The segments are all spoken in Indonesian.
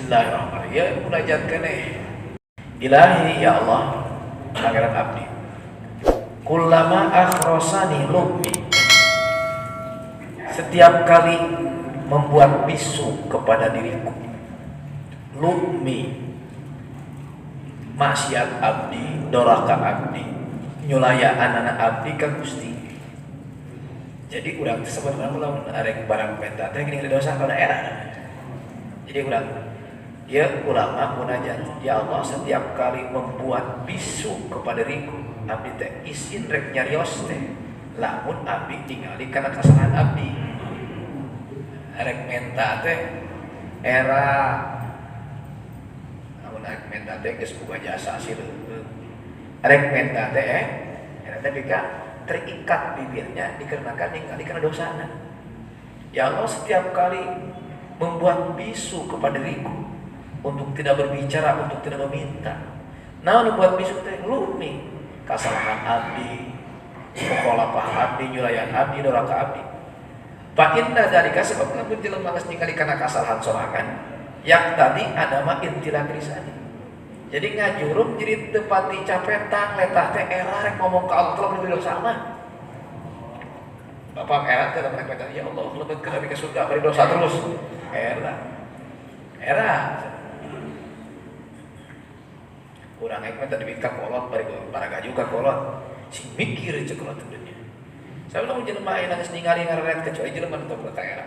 Bismillahirrahmanirrahim. Ya munajat keneh. Ilahi ya Allah, pangeran abdi. Kullama akhrosani lubbi. Setiap kali membuat bisu kepada diriku. Lubmi maksiat abdi, doraka abdi, nyulaya anak abdi ka Gusti. Jadi urang teh sebenarnya lamun arek barang penta teh gini dosa pada era. Jadi urang ya ulama munajat, ya Allah setiap kali membuat bisu kepada diriku, abdi teh izin rek nyarios teh lamun abdi tingali kana kesalahan abdi. Arek menta teh era lamun arek menta teh geus boga jasa sih. Arek menta teh era teh bika terikat bibirnya dikarenakan ningali kana dosana. Ya Allah setiap kali membuat bisu kepada diriku untuk tidak berbicara, untuk tidak meminta. Nah, membuat bisu teh lumi kesalahan abdi, mukhalafah abdi, nyulayan abdi, doraka abdi. Fa inna dzalika sebab lamun jelema geus ningali kana kasalahan sorangan, yak tadi ada mah intila krisani. Jadi ngajurum jadi teu pati capetang letah teh era rek ngomong ka Allah teh beri dosa mah. Bapak era teh rek kata ya Allah lebet ka ka surga beri dosa terus. Era kurang ek tadi bika kolot bari baraga juga kolot si mikir cek kolot dunia. Saya bilang jelema aya geus ningali ngaret kecuali jelema teu ka era.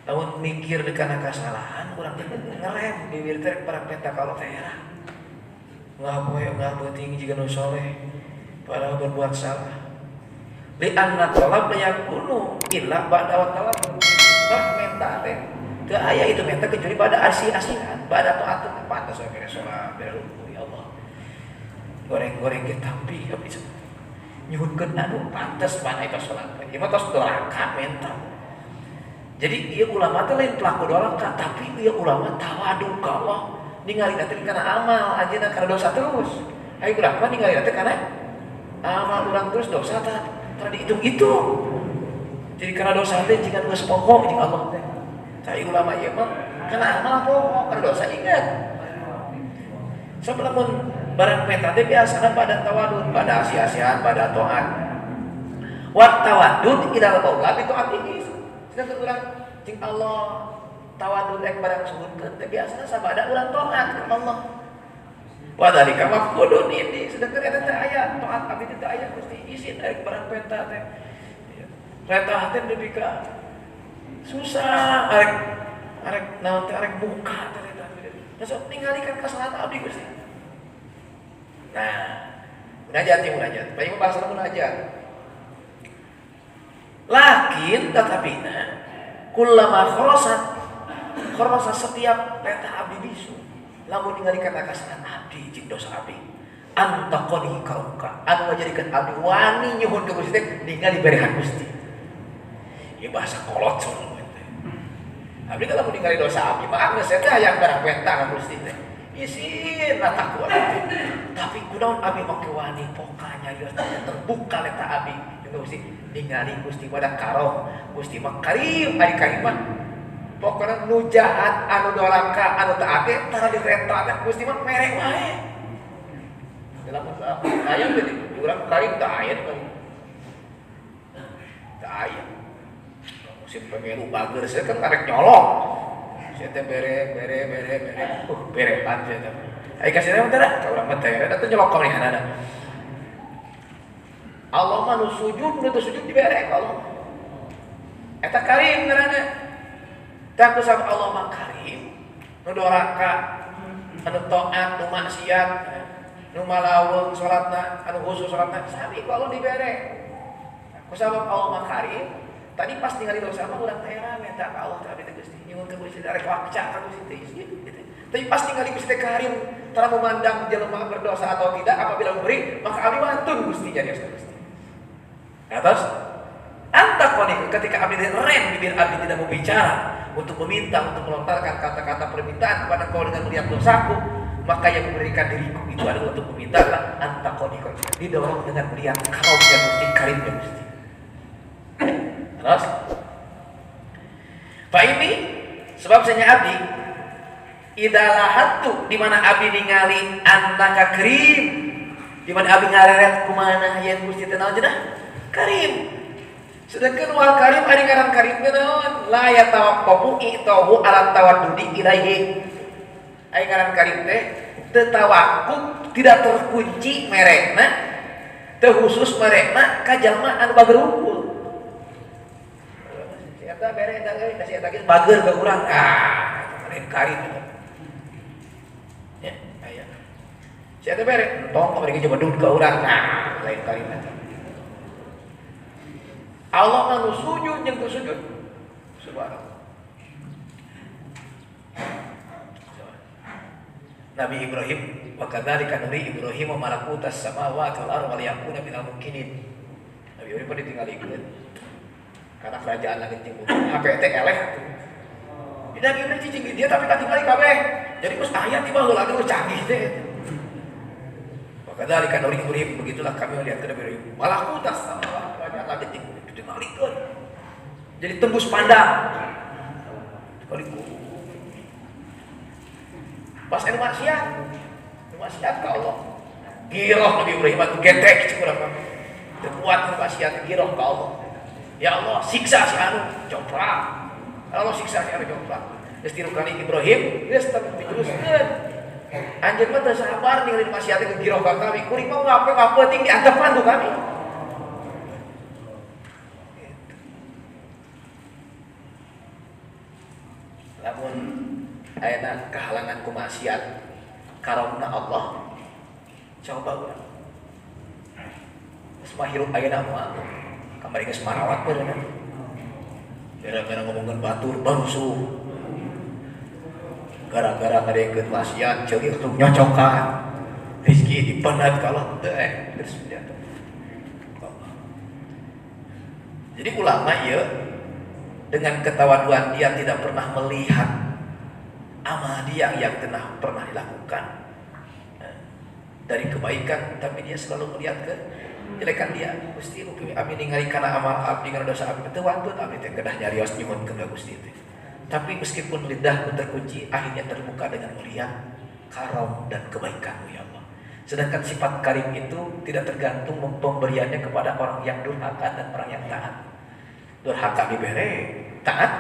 Lamun mikir kana kasalahan urang teh ngerem bibir teh para penta kalau teh era. Ngaboe tinggi jika nu soleh padahal berbuat salah. Li anna talab yakunu illa ba'da wa talab. Bah menta teh teu aya itu menta kecuali pada asi-asian, pada taat pantas we beres salat beres ruku ya Allah. Goreng-goreng ke tapi habis nyuhunkeun anu pantas mana eta salat. Ieu mah tos doraka menta. Jadi ieu ulama teh lain pelaku doraka, tapi ieu ulama tawadu ka Allah. Ningali teh kana amal, anjeunna kana dosa terus. Ai urang mah ningali teh kana amal urang terus dosa teh dihitung-hitung. Jadi kana dosa teh jigan geus pokok jeung Allah teh. Cai ulama ieu mah kana amal pokok, kana dosa ingat. Sabab lamun barang peta teh biasana pada tawadud, pada asi-asian, pada taat. Wat tawadud ila Allah itu artinya sedangkan urang jeung Allah tawadud ek barang suhunkeun teh biasana sabada urang taat ka Allah. Wa dzalika mafqudun ini sedangkan eta teh aya taat abdi teh aya Gusti izin ek barang penta teh. Retah teh nepi ka susah arek naon teh arek buka teh eta. Terus ningali kan kesalahan abdi Gusti. Nah, munajat. Baik bahasa munajat. Lakin tatapina kullama khorosa setiap peta abdi bisu lamun ningali kana kasalahan abdi jeung dosa abdi anta qadi kauka anu ngajadikeun abdi wani nyuhun ka Gusti teh ningali berehan Gusti. Ieu bahasa kolot sono teh. Abdi teh lamun ningali dosa abdi mah geus eta hayang barang penta ka Gusti teh. Isin takwa tapi kunaon abdi make wani pokanya ieu terbuka eta abdi jeung Gusti ningali Gusti pada karoh Gusti mah karim ari karimah pokona nu jahat anu doraka anu taat teh tara direta Gusti mah mere wae dalam masalah aya teh urang karim teh aya teh aya musim pemilu bager saya kan karek nyolong saya teh bere berean saya teh ai kasih teh teh ka urang mah teh da teh nyolok ka ada Allah mah nu sujud dibere ka Allah eta karim ngaranna tah kusab Allah mah karim nu doraka anu taat nu maksiat nu malaweung salatna anu khusus salatna sami ku Allah dibere kusabab Allah mah karim tadi pas ningali dosa mah urang teh minta ka Allah teh Gusti nyuhun ka Gusti arek wakca ka Gusti teh gitu. Tapi pas ningali Gusti teh karim tara memandang jelema berdosa atau tidak apabila memberi maka abdi wantun Gusti jadi Gusti. Atas anta qani ketika abdi rem bibir abdi tidak mau bicara untuk meminta untuk melontarkan kata-kata permintaan kepada Engkau dengan melihat dosaku maka yang memberikan diriku itu adalah untuk meminta anta qani didorong dengan melihat karunia Gusti karimnya Gusti. Terus Pak ini sebab saya abdi idalahatu di mana abdi ningali annaka karim, di mana abdi ngareret kumaha yen Gusti teh naon cenah karim. Sedangkan wal karim ari ngaran karim teh naon la yatawaqqafu itahu ala tawaddudi ilaihi. Ari ngaran karim teh teu tawakkuf, tidak terkunci merekna, teu khusus merekna ka jalma anu bagerumpul. Eta bere eta euy, da si eta ge bager ka urang. Lain karim. Ya, aya. Si eta bere, tong kamari ge coba dud ka urang. Lain karim eta. Allah anu sujud jeung teu sujud. Subhanallah. Nabi Ibrahim, wa kadzalika nuri Ibrahim malakutas samawati wal ardi wal yakuna minal mukminin. Nabi Ibrahim ditinggalikeun karena kerajaan langit jeung bumi. HP teh eleh atuh. Di Nabi Ibrahim cicing dia tapi katingali kabeh. Jadi geus aya ti baheula geus canggih teh. Wa kadzalika nuri Ibrahim, begitulah kami melihat Nabi Ibrahim malakutas samawati kerajaan langit jeung bumi ditinggalikeun. Jadi tembus pandang. Sekaligus pas anu maksiat ka Allah. Giroh Nabi Ibrahim atuh getek cik urang mah. Teu kuat maksiat giroh ka Allah. Ya Allah, siksa si anu jomprak. Allah siksa si anu jomprak. Geus tilu kali Ibrahim, geus tapi diteruskeun. Anjeun mah teu sabar ningali maksiat ke giroh ka kami. Kuring mah ngape-ngape ting diantepan tu kami. Lamun ayana kehalangan ku maksiat karomna Allah coba urang geus mahirup ayeuna mah kamari geus marawat beureuna gara-gara ngomongkeun batur barusuh gara-gara ngadekeun maksiat ceuk tuh nyocokan rezeki dipenat kalau teu geus jatuh. Jadi ulama ieu dengan ketawaduan dia tidak pernah melihat amal dia yang pernah dilakukan dari kebaikan, tapi dia selalu melihat kejelekan dia. Gusti upami abdi ningali kana amal abdi kana dosa abdi teu wantun abdi teh kedah nyarios nyuhunkeun ka Gusti teh. Tapi meskipun lidahku terkunci, akhirnya terbuka dengan mulia karam dan kebaikanmu ya Allah. Sedangkan sifat karim itu tidak tergantung pemberiannya kepada orang yang durhaka dan orang yang taat. Durhaka dibere, taat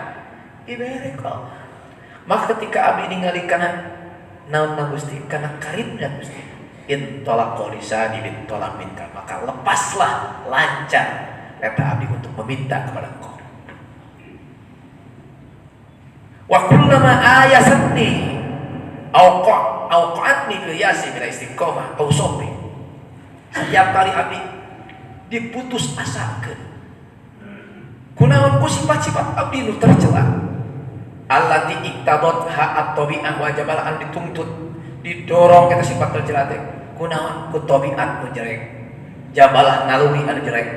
dibere kok. Maka ketika abdi ningali kana naon Gusti, kana karimna Gusti, in talaqo lisani bin talaq minka, maka lepaslah lancar eta abdi untuk meminta kepada Engkau. Wa kullama ayasatni auqatni fil yasi bila istiqomah au sabri. Setiap kali abdi diputus asakeun kunaon ku sifat-sifat abdi nu tercela allati iktadot ha'at tabi'ah wa jabal an dituntut didorong kita sifat tercela teh kunaon ku tabiat nu jelek jabalah nalumi anu jelek.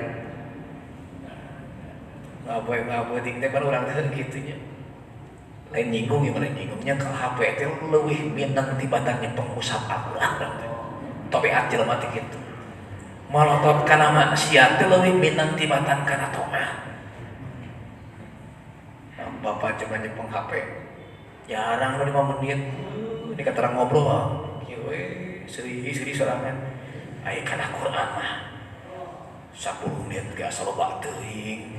Ngaboe ting teh kan urang teh kitu nya lain nyinggung ya lain nyinggungnya ka HP teh leuwih minang tibatan pengusap Al-Qur'an teh tabiat jelema teh kitu malotot kana maksiat teh leuwih minang tibatan kana taat. Bapak cuma nyepeng HP jarang 5 menit ini kata orang ngobrol kieu seri sorangan aya kana Quran mah 10 menit ge asa loba teuing.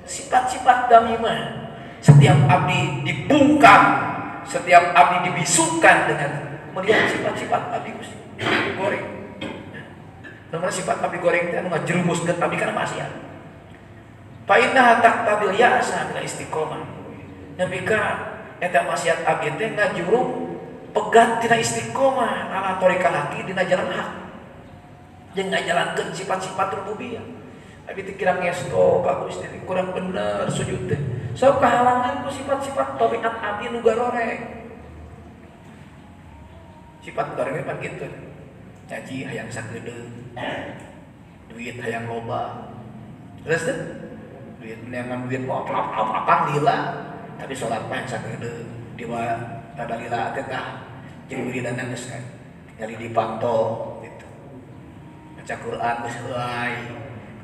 Sifat-sifat dami mah setiap abdi dibungkam, setiap abdi dibisukan dengan melihat sifat-sifat abdi Gusti goreng. Namun sifat abdi goreng teh anu ngajerumuskeun abdi kana maksiat. Fa innaha taqtadil ya'sa min istiqomah. Nabika eta maksiat abdi teh ngajurung pegat tina istiqomah ala thoriqal haqi dina jalan hak. Jeung ngajalankeun sifat-sifat rububiyah. Abdi teh kira ngesto ka Gusti kurang bener sujud teh. Sok kahalangan ku sifat-sifat tabiat abdi nu garorek. Sifat garorek pan kitu. Nyaji hayang sakedeung. Duit hayang loba. Terus teh duit neangan duit mau apa lila tapi sholat mah sakedeung diwa rada lila teh tah jeung wiridan geus kan tinggal dipantau gitu baca Quran geus heuai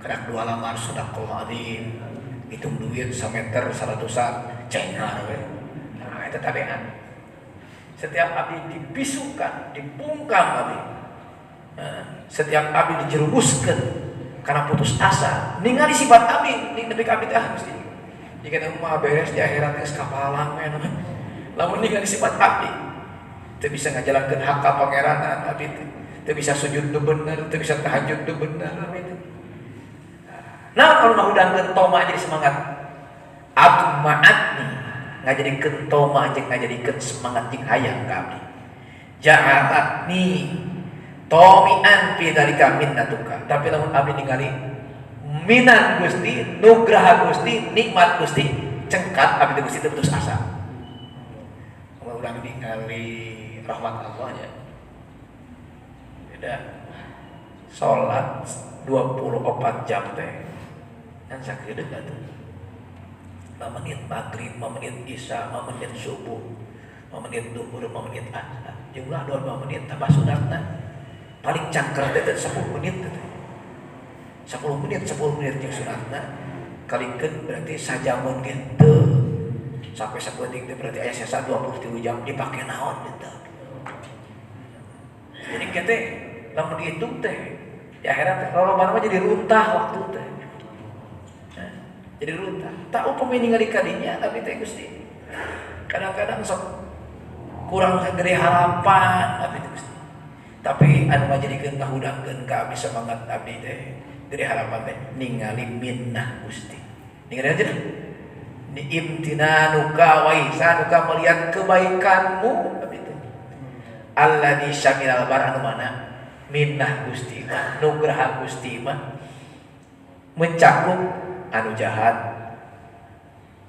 kedak 2 lamar sedekah adzim hitung duit 1 meter 100-an cengar we nah eta tabean Setiap abdi dibisukan, dibungkam abdi. Setiap abdi dijerumuskan karena putus asa. Ningali sifat abdi, nepi ka abdi teh mesti. Jika mah beres di akhirat geus kapalang we. Lamun ningali sifat abdi, teu bisa ngajalankeun hak ka pangeranan abdi teu bisa sujud teu bener, teu bisa tahajud teu bener abdi. Nah, kalau ngahudangkeun toma jadi semangat. Atuh ma'atni ngajadikeun toma jeung ngajadikeun semangat jeung hayang ka abdi. Ja'atni tomian fi dalika minnatuka. Tapi lamun abdi ningali minan Gusti, nugraha Gusti, nikmat Gusti, cengkat abdi Gusti teu putus asa. Urang ningali rahmat Allah nya. Beda. Salat 24 jam teh. Kan sakieu atuh. 5 menit maghrib, 5 menit isya, 5 menit subuh, 5 menit duhur, 5 menit asar. Jumlah 25 menit tambah sunatna. Paling cangker teh 10 menit teh. 10 menit jeung sunatna. Kalikeun berarti sajamun gitu. Sampai saeutik teh berarti aya sisa 23 jam dipake naon gitu. Jadi kita lamun dihitung teh di akhirat teh lolobana mah jadi runtah waktu teh. Jadi runtah. Tak upami ningali kadinya tapi teh Gusti. Kadang-kadang sok kurang gede harapan tapi teh Gusti. Tapi anu ngajadikeun kahudangkeun ka abdi semangat abdi teh gede harapan teh ningali minnah Gusti. Ningali aja dah. Ni imtinanuka wa ihsanuka melihat kebaikanmu abdi teh. Alladzi syamilal bar anu mana minnah Gusti mah, nugraha Gusti mah mencakup anu jahat,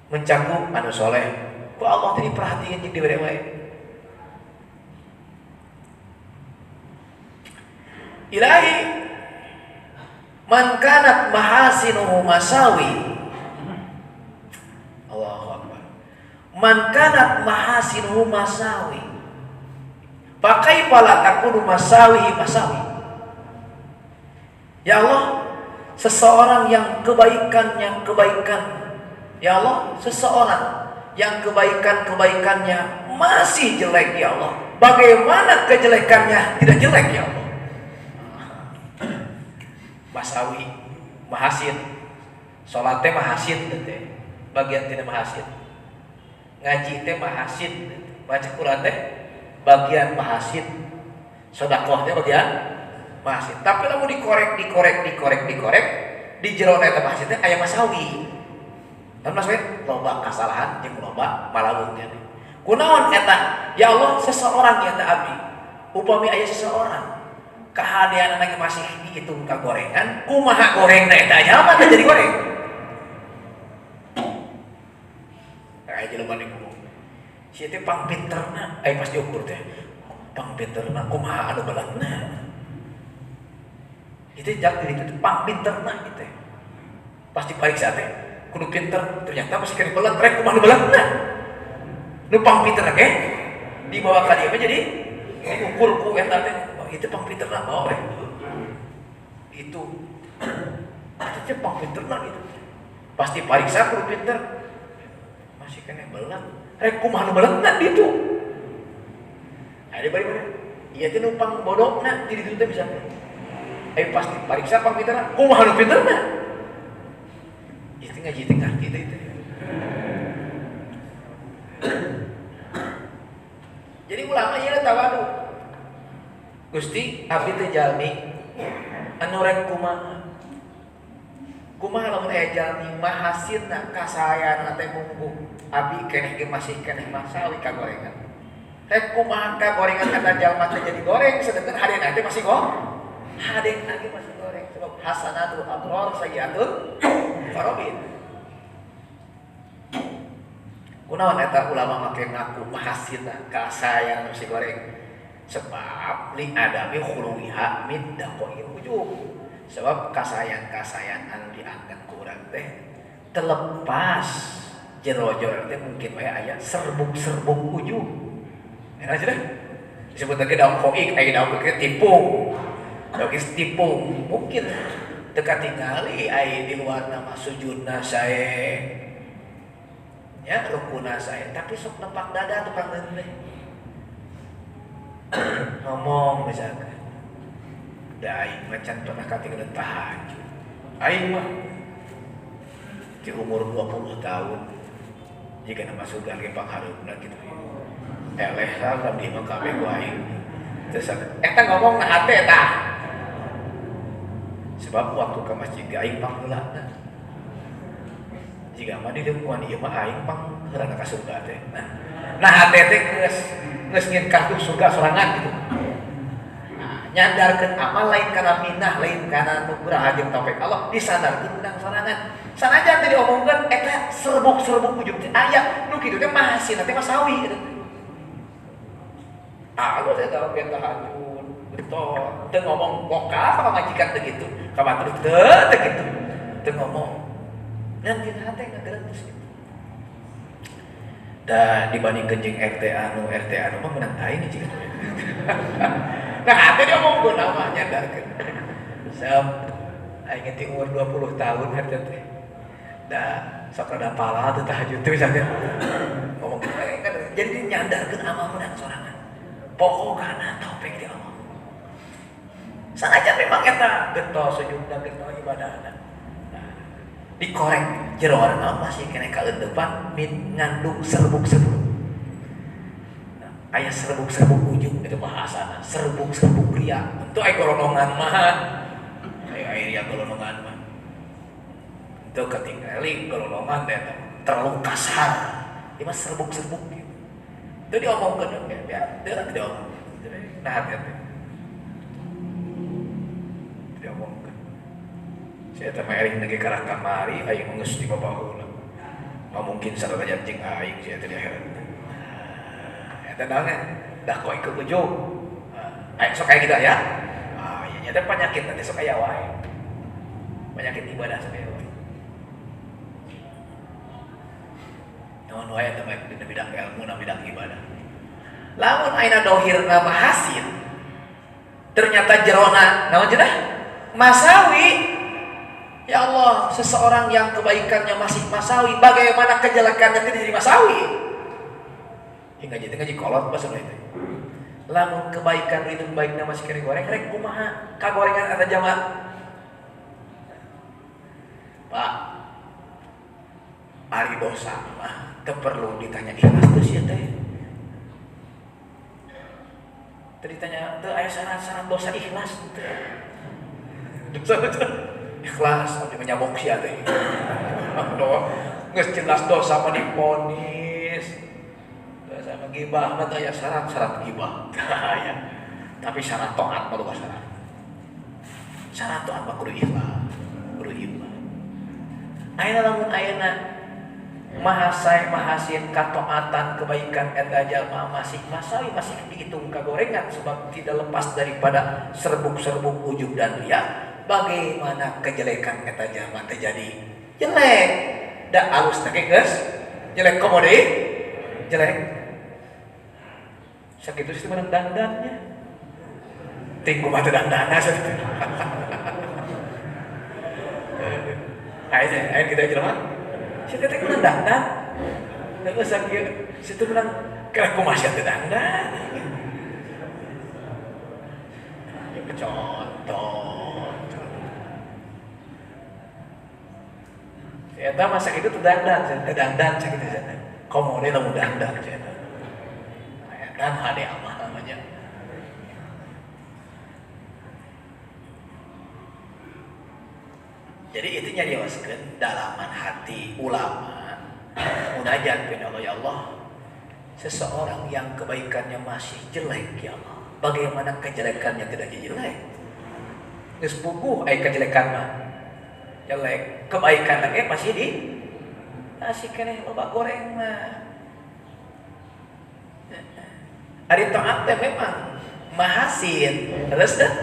mencakup anu soleh. Ku Allah tadi perhatian jeung dibere wae. Ilahi man kanat mahasinuhu masawi. Allahu akbar. Man kanat mahasinuhu masawi. Pakai pala takunu masawi masawi. Ya Allah, seseorang yang kebaikan, ya Allah, seseorang yang kebaikannya masih jelek ya Allah, bagaimana kejelekannya tidak jelek ya Allah. Masawi, mahasin, sholat teh mahasin teh, bagian tidak mahasin, ngaji teh mahasin, baca Quran teh bagian mahasin, sedekah teh bagian mahasin. Tapi lamun dikorek, di jero eta mahasin teh aya masawi. Namun maksudnya loba kasalahan jeung loba malawung teh. Kunaon eta? Ya Allah, seseorang ya ta abdi. Upami aya seseorang kahadean lagi masih dihitung ka gorengan, kumaha gorengna eta aya mah jadi goreng. Aya jelema nu ngomong. Si teh pang pinterna, aya pas diukur teh. Pang pinterna kumaha anu belatna? Itu jak diri itu pang pinterna gitu. Pas dipariksa teh kudu pinter, ternyata masih kena belat, rek kumaha nu belatna. Nu pang pinter ge dibawa ka dieu jadi diukur ku eta teh. Oh, itu pang pinterna bawa we. Itu pang pinterna gitu. Pas dipariksa kudu pinter. Masih kena belat, rek kumaha nu belatna ditu. Ada bari-bari. Ieu teh nu pang bodogna di ditu teh bisa. Pas dipariksa pang pinterna, kumaha nu pinterna? Itu ngaji teh ngarti teh. Jadi ulama ieu tawadu. Gusti abdi teh jalmi anu rek kumaha? Kumaha lamun aya jalmi mahasinna kasayanna teh munggu. Abdi keneh ge masih keneh masawi ka gorengan. Rek kumaha ka gorengan kata jalma teh jadi goreng sedangkan hadeuna teh masih hadeng lagi masih goreng sebab hasanatul abror sayyiatul qarabin. Kunaon eta ulama make ngaku mahasinna kasayan masih goreng sebab li adami khuluwiha min daqail ujub. Sebab kasayan-kasayan anu diangkat ku urang teh terlepas jero-jero teh mungkin wae aya serbuk-serbuk ujub. Enak cenah disebut lagi daun koik aya daun koik tipung. Logis tipung mungkin teka tingali ai di luar nama sujudna sae ya rukuna sae tapi sok nempak dada tukang deuleh ngomong misalkan da aing macan pernah katinggalan tahajud aing mah di umur 20 tahun jika nama surga ge panghareupna kitu eleh lah di mah kabeh ku aing terus eta ngomong na hate tah sebab waktu ke masjid aing pangheulana jika mah di lingkungan ieu mah aing pangheulana ka surga teh nah hate teh geus ngin kartu surga sorangan gitu nyandarkeun amal lain kana minah lain kana nugrah jeung taufik Allah disandarkeun urang sorangan sanajan teh diomongkeun eta serbuk-serbuk ujug teh aya nu kitu teh mahasina teh masawi eta aku teh tahu pian tahajud betul teu ngomong lokal ka majikan teh kitu ka batur teh kitu teu ngomong dan dina hate ngagerentos kitu da dibandingkeun jeung RT anu mah menang aing jiga nah hati dia ngomong gue namanya darkeun sab aing teh umur 20 tahun hati teh da sok rada pala teh tahajud teh misalnya ngomong kan jadi nyandarkeun amal menang sorangan pokokna taufik ti Allah sanajan memang eta getol sujudna getol ibadahna dikorek jeroana masih kena kaeudepan ngandung serbuk-serbuk aya serbuk-serbuk ujung itu bahasana serbuk-serbuk ria itu aya golongan mah aya ria golongan mah itu ketinggalan golongan teh terlalu kasar ieu mah serbuk-serbuk gitu itu diomongkeun ya dia diomong nah hati-hati diomongkeun saya teh mah eling lagi karah kamari aing geus di babaheula mah mungkin sadaya jeung aing sia teh di akhirat tenangnya, dah kau ikut ujung, ayo sok kayak gitu ya, iya nyata penyakit nanti sok kayak wae, penyakit ibadah sok kayak wae, namun wae teman di bidang ilmu, di bidang ibadah, lamun aina dohir nama hasil, ternyata jerona, namun jenah masawi, ya Allah seseorang yang kebaikannya masih masawi, bagaimana kejelekannya tidak jadi masawi? Ngaji kolot bahasa itu. Lamun kebaikan itu baiknya masih kering goreng, rek kumaha kagorengan eta jamaah. Pak, ari dosa mah teu perlu ditanya ikhlas teh sia teh. Teu ditanya teu aya syarat-syarat dosa ikhlas teh. Dosa ikhlas abdi menyabok sia teh. Geus jelas dosa mah diponis. Sama gibah mah aya syarat-syarat gibah. Ya. Tapi syarat taat mah luas syarat. Syarat taat mah kudu ikhlas, kudu iman. Ayeuna lamun ayeuna mahasin kataatan kebaikan eta jalma masih masawi masih dihitung kagorengan sebab tidak lepas daripada serbuk-serbuk ujub dan riya. Bagaimana kejelekan eta jalma terjadi jelek? Da alus teh geus jelek komode jelek. Sakitu sih menang dandannya. Tinggu mata dandana sakitu. Ayo kita jelema. Situ teh menang dandan. Terus sakitu situ menang kira kumaha teh dandan. Contoh. Eta masa itu dandan sakitu cenah. Komode lamun dandan cenah. Dan hade amal namanya. Jadi itu nyarioskeun dalaman hati ulama munajat kepada Allah, ya Allah, seseorang yang kebaikannya masih jelek ya Allah, bagaimana kejelekannya tidak jelek? Geus puguh aya kejelekan mah jelek, kebaikan lagi masih keneh loba goreng mah. Ari taat teh memang mahasin, terus dah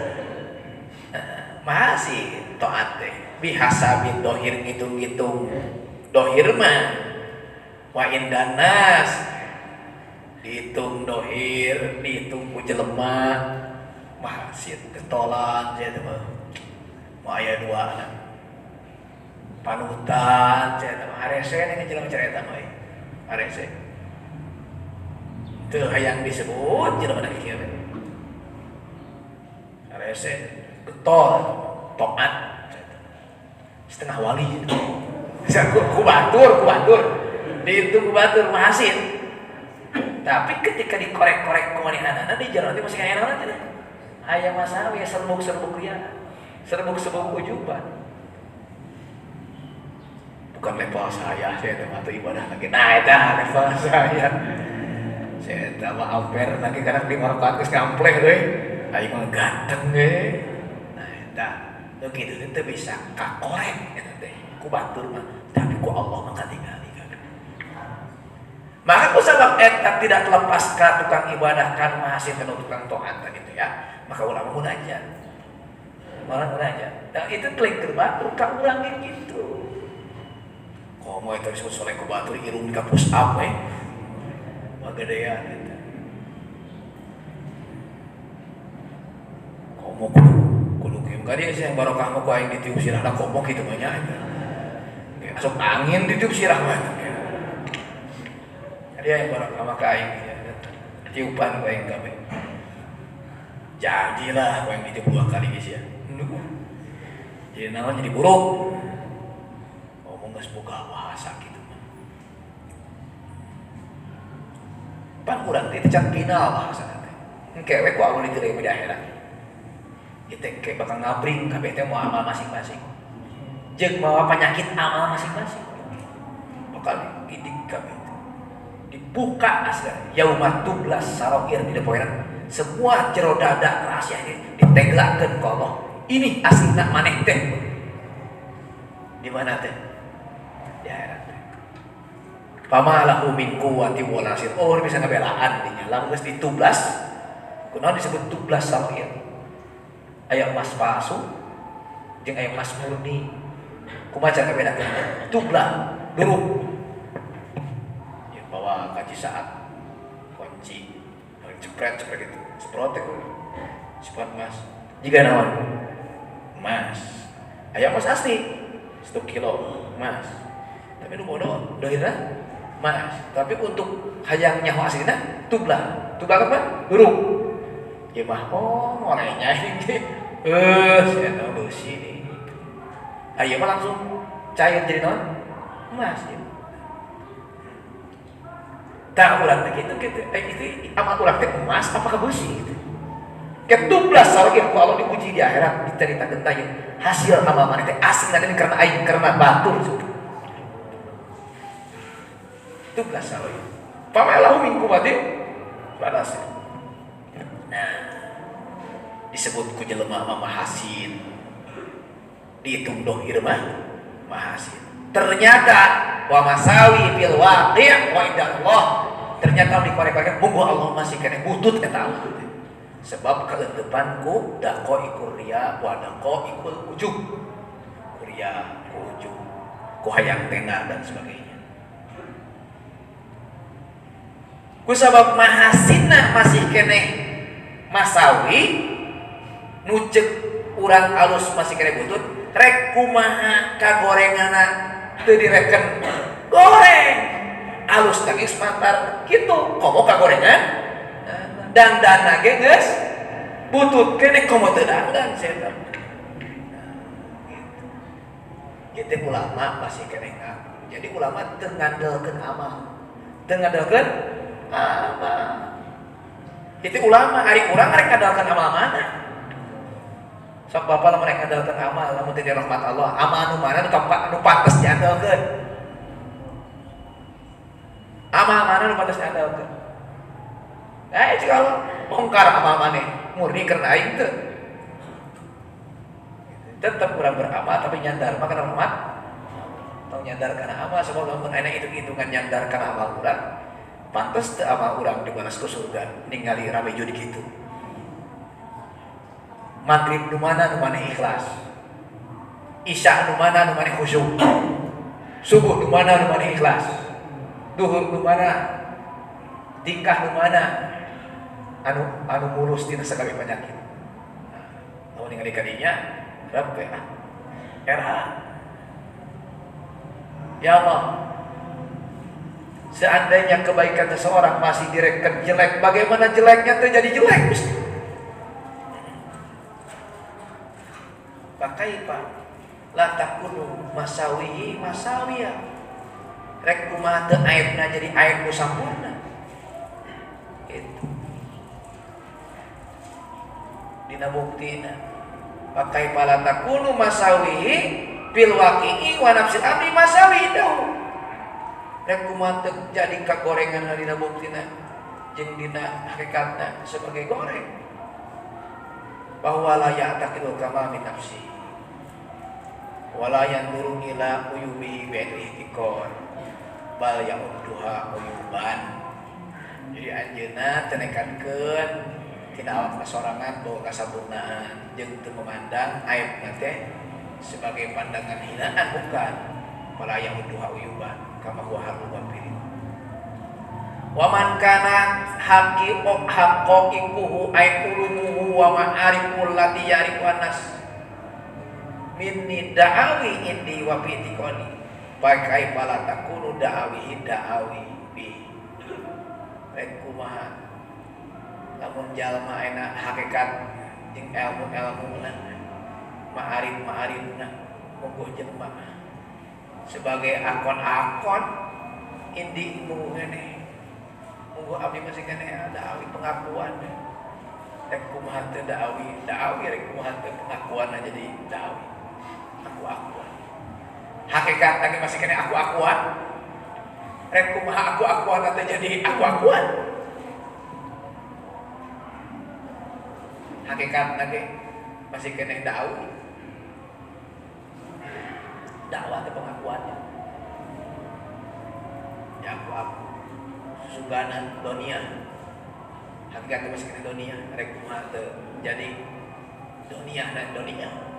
mahasin taat teh bihasabi dohir ngitung-ngitung dohir mah wa indanas dihitung dohir dihitung ku jelema mahasin ketolan saya teh mah aya dua panutan saya teh arese nih jelema cerita mah arese teu hayang disebut jelema kieu Hese getol toat setengah wali. Kubatur di itu kubatur mahasin. Tapi ketika dikorek-korek kemanehana di jalan itu masih kayak naon teh. Aya masalah ya serbuk-serbuk ria. Serbuk-serbuk ujuban. Bukan level saya tuh ibadah lagi. Nah, eta level saya. Saya mah amper lagi kadang di markat geus ngampleh deui. Aing mah ganteng ge. Nah, eta nu kitu teh bisa kakorek eta teh. Ku batur mah, tapi ku Allah mah katingali. Maka ku sabab eta tidak terlepas ka tukang ibadah kan mahasin kana tukang taat gitu ya. Maka ulama munajat. Orang munajat. Nah, itu klik keur batur ka urang gitu. Komo eta disebut soleh ku batur irung ka push up we. Magadean eta. Komo kudu kieu ka dia yang barokah mah ku aing ditiup sirahna komo kitu mah nya eta. Masuk angin ditiup sirah mah eta. Dia yang barokah mah ka aing tiupan ku aing kabeh. Jadilah ku aing ditiup 2 kali geus ya. Jadi naon jadi buruk. Ngomong geus boga bahasa kitu. Pan urang teh can final bahasa teh. Engke we ku anu diterima di akhirat. Kita ke bakal ngabring kabeh teh mau amal masing-masing. Jeung mawa penyakit amal masing-masing. Bakal didik kabeh. Dibuka asal yauma tublas sarair di poeuna. Semua jero dada rahasia ini diteglakeun ku Allah. Ini aslina maneh teh. Di mana teh? Di akhirat. Pama lahu min quwwati wa nasir. Oh, bisa ngabelaan dinya. Lamun geus ditublas, kunaon disebut tublas sarair. Aya emas palsu jeung aya emas murni. Kumaha cara bedakeun? Tublah, duruk. Ya bawa kaji saat kunci. Cepret gitu. Seprotek sifat emas. Jika naon? Emas. Aya emas asli 1 kilo emas. Tapi nu bodoh, dohirna emas. Tapi untuk hayang nyaho aslina tublah. Tublah apa? Duruk. Ya mah orangnya ini. Saya tahu besi nih. Ayo mah langsung cair jadi non emas ya. Tak ulang teh gitu itu amal ulang teh emas apakah besi gitu. Ketublas sareng kalau diuji di akhirat diceritakeun teh hasil amal maneh teh asli teh karena aing karena batur. Tublas sareng. Pamalahu min quwwatin balas. Nah, disebut ku jelema mah mahasin. Dihitung dohir mah mahasin. Ternyata wa masawi fil waqi' wa indallah. Ternyata dikorek-korek munggu Allah masih kena butut eta Allah. Sebab keuntepanku daqaiqur riya wa daqaiqul ujub. Kuria, ujub, ku hayang tenar dan sebagainya. Ku sabab mahasinna masih keneh masawi nucek urang alus masih kena butut rek kumaha kagorengana teu direken goreng alus lagi semantar kitu komo kagorengan dandan ge geus butut kene komo teu dandan setan gitu ulama masih kena ngaku jadi ulama teu ngandelkeun amal teu ngandelkeun amal itu ulama hari urang rek ngandalkeun amal mana sok bapak lamun rek ngandalkeun amal lamun teu rahmat Allah amal anu mana nu pantes diandalkeun amal mana nu pantes diandalkeun jika Allah bongkar amal maneh murni karena aing teu tetap urang beramal tapi nyandar maka rahmat tong nyandar kana amal sebab lamun ana hitung-hitungan nyandar kana amal urang pantes teu amal urang dibalas ku surga ningali rame judi kitu maghrib nu mana nu maneh ikhlas isya nu mana nu maneh khusyuk subuh nu mana nu maneh ikhlas duhur nu mana tingkah nu mana anu mulus tina sakali penyakit lamun ningali kadinya Rabb ya Allah seandainya kebaikan seseorang masih direken jelek bagaimana jeleknya terjadi jelek pakai pak la takunu masawihi masawiya rek kumaha teu aibna jadi aib nu sampurna gitu dina buktina pakai pala takunu masawihi bil waqi'i wa nafsil amri masawi dahu rek kumaha teu jadi kagorengan dina buktina jeung dina hakikatna sebagai goreng bahwa la ya'taqidu kama min nafsi wala yanzuru ila uyubi bi ihtiqar bal ya'udduha uyuban. Jadi anjeunna teu nekankeun tina awak kasorangan boga kasampurnaan jeung teu memandang aibna teh sebagai pandangan hinaan bukan wala ya'udduha uyuban kama huwa halul wafirin. Wa man kana haqqa'iquhu ay ulumuhu wa ma'ariful lati ya'rifu an-nas minni da'awi indi wa fi tiqani pakai pala takunu da'awi bi rek kumaha lamun jalma ena hakikat jeung ilmu-ilmuna ma'arifna monggo jelema sebagai akon-akon indi nu ngene monggo abdi masih kene da'awi pengakuan rek kumaha teu da'awi rek kumaha teu pengakuan jadi da'awi aku-akuan hakikat lagi masih kena aku-akuan rek kumaha aku-akuan atau jadi aku-akuan hakikat lagi masih kena dakwah itu pengakuannya ya aku suganan dunia hakikat masih kena dunia rek kumaha teu jadi dunia dan dunia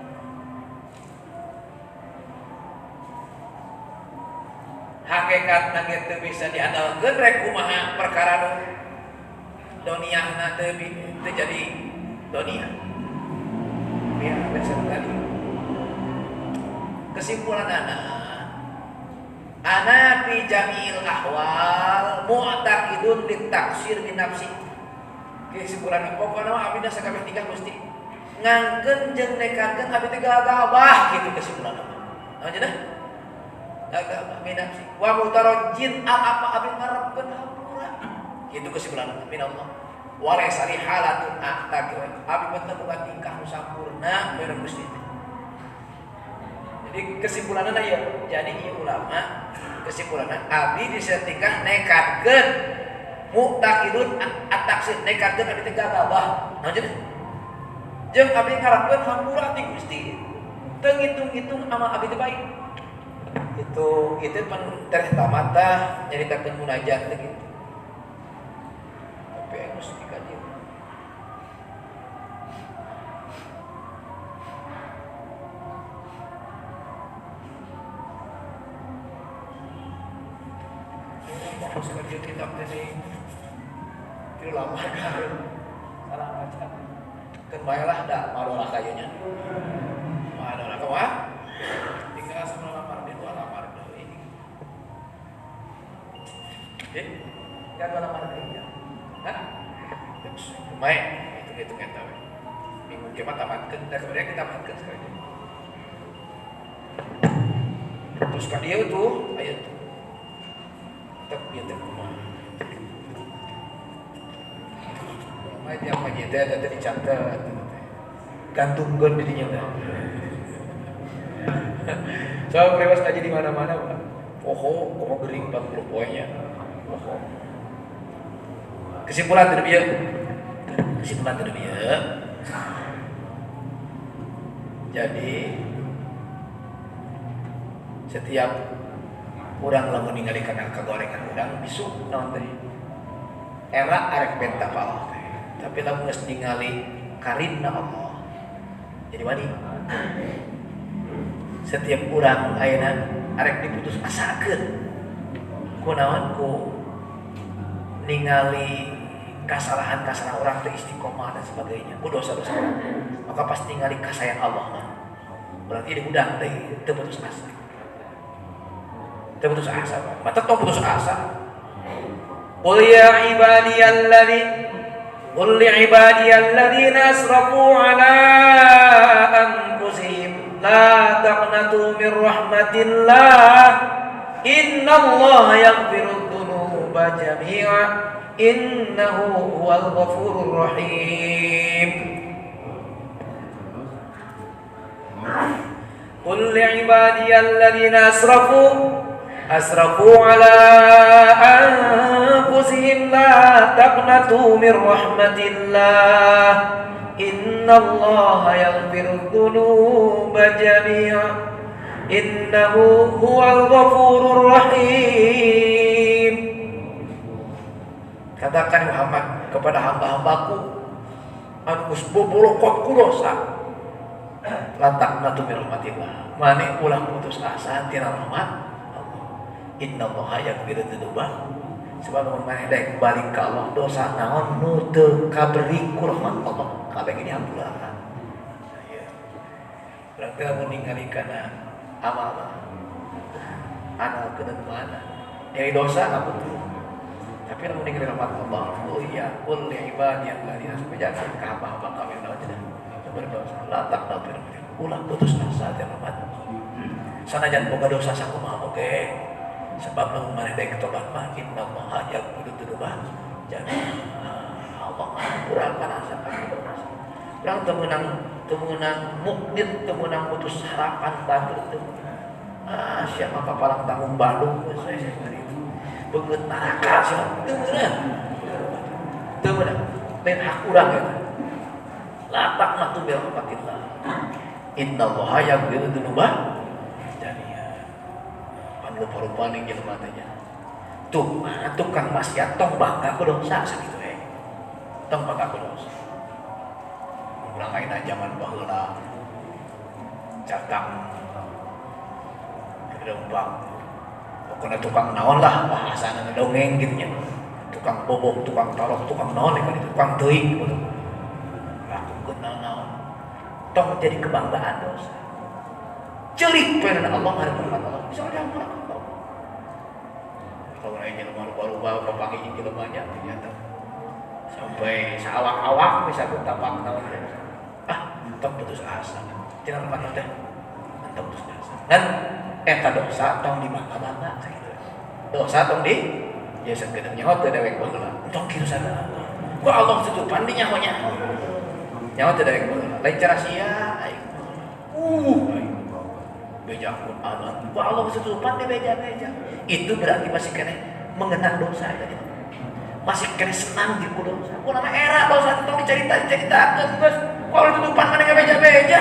hakikat nage teu bisa diandalkeun rek kumaha perkara nu doniahna teu jadi donia. Ya, biasa tadi. Kesimpulan ana fi jamil ahwal mu'taqidun litaksir min nafsi. Kesimpulan pokona mah abdi sakabeh tiga gusti ngangkeun jeung nekankeun abdi teh gagabah gitu kesimpulan mah. Naon cenah? Agama minapsi wa mutarajjin apa abin ngarepkeun hampura kitu kesimpulan min Allah wa laysa li halatun aqtaqi abi mah boga tingkah nu sampurna beurang Gusti. Jadi kesimpulanna ieu jadi ieu ulama kesimpulanna abi disetingkah nekatkeun mu'taqidun at-taksir nekatkeun abi teh gagabah naon cenah jeung abi ngarepkeun hampura ti Gusti teu ngitung-ngitung amal abi teh baik itu pertama tah nyaritakeun munajat teh gitu. Tapi harus dikaji. Harus kaji kitab teh itu lama kan. Salah baca. Kembalilah dah madolah kayunya. Madolah kawa. Tinggal sama kan malam ya. Hah? Lumayan, itu kita tahu. Minggu kita tamatkan, dan kemudian kita tamatkan sekali. Terus kan dia tuh, ayo tuh, tetap dia terkumah. Macam apa kita ada dicatat, gantungkan dirinya dah. Soal prewas aja di mana-mana, Pak. Komo gering 40 poinnya. Kesimpulan tadi ya. Jadi setiap orang lamun ningali kana kagorengan urang bisu naon teh. Era arek benta Allah teh. Tapi lamun geus ningali karimna Allah. Jadi wani. Setiap orang ayeuna arek diputus asakeun. Kunaon ku ningali kesalahan-kesalahan orang teh istiqomah dan sebagainya, dosa-dosa orang, maka pasti ningali kasayang Allah mah. Berarti di udang teh teu putus asa. Teu putus asa, mata teu putus asa. Qul li ibadiyalladzina asrafu ala anfusihim La taqnatu min rahmatillah. Innallaha yaghfirudz dzunuba jami'a. Innahu huwal ghafurur rahim. Qul li'ibadiyalladzina asrafu ala anfusihim la taqnatu min rahmatillah. Innallaha yaghfirudz dzunuba jami'a. Innahu huwal ghafurur rahim. Katakan Muhammad kepada hamba-hambaku anu geus bobolokot ku dosa, la taqnatu min rahmatillah. Mane ulah putus asa tina rahmat Allah. Innallaha yaghfirudz dzunuba. Sebab mana daek balik ka Allah dosa naon nu teu kaberi ku rahmat Allah. Kabeh ge dihampura. Ya. Berarti lamun ningali kana amal anu keun mana. Dari dosa ngapunten. Tapi lamun ningali rahmat Allah, oh iya, qul li ibadiyalladzina asrafu ka hamba-hamba kami naon cenah. Berdosa, la taqnatu min rahmatillah. Ulah putus asa tina rahmat. Sanajan boga dosa sakumaha oge. Sebab lamun maneh daek tobat mah innallaha yaghfirudz dzunuba jami'a. Allah ngampura kana sakitu dosa. Urang teu meunang mukmin, teu meunang putus harapan batur teu. Sia mah papalang tanggung Bandung geus saya sari. Beungeut neraka sia teu meunang. Teu meunang. Lain hak urang eta. La taqnatu min rahmatillah. Innallaha yaghfirudz dzunuba jami'a. Rupa-rupane jelema teh nya. Tuh, tukang maksiat tong bangga ku dosa sakitu we. Tong bangga ku dosa. Urang ayeuna zaman baheula cakang rembang. Pokona tukang naon lah bahasana dongeng kitu nya. Tukang bobok, tukang talok, tukang naon kan itu, tukang teuing gitu. Lakukeun naon. Tong jadi kebanggaan dosa. Celik peunan Allah ngarep rahmat Allah. Bisa diampura. Kalau lain jelema rupa-rupa papangi jelema nya ternyata sampai sawak-awak bisa tapak naon teh. Tong putus asa. Cenah rahmat teh. Tong putus asa. Dan eta dosa tong dibangga-bangga sakitu. Dosa tong di ya sagede nyaho teh dewek baheula. Tong kieu sadaya. Ku Allah tutupan di nyaho nya. Nyaho teh dewek baheula. Lain cara sia aing. Beja Quran. Ku Allah tutupan di beja-beja. Itu berarti masih kena mengenang dosa tadi. Masih kena senang di dosa. Ku nama era dosa tong dicerita-ceritakeun geus. Ku Allah tutupan mana beja-beja.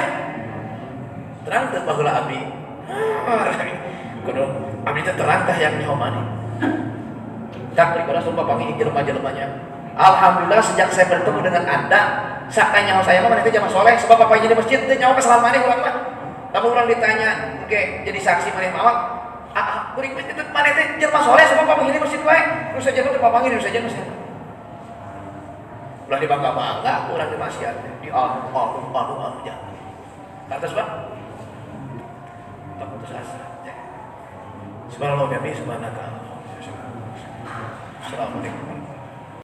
Terang teu baheula abdi. Kudu abdi teh terang tah yang nyaho mani. Tak daripada sumpah panggil jelema-jelemanya. Alhamdulillah sejak saya bertemu dengan Anda, sakanya saya mah maneh teh jamaah soleh sebab bapak jadi masjid teh nyawa kesalahan maneh urang mah. Lamun urang ditanya, oke, jadi saksi maneh mawak. Kuring masjid teh maneh teh jemaah soleh sebab bapak jadi masjid wae. Nu saja teh papanggil nu saja masjid. Ulah dibangga-bangga urang di maksiat di anu jangan. Lantas Pak. Tak putus asa. Subhanallah wa bihamdihi subhanaka. Assalamualaikum.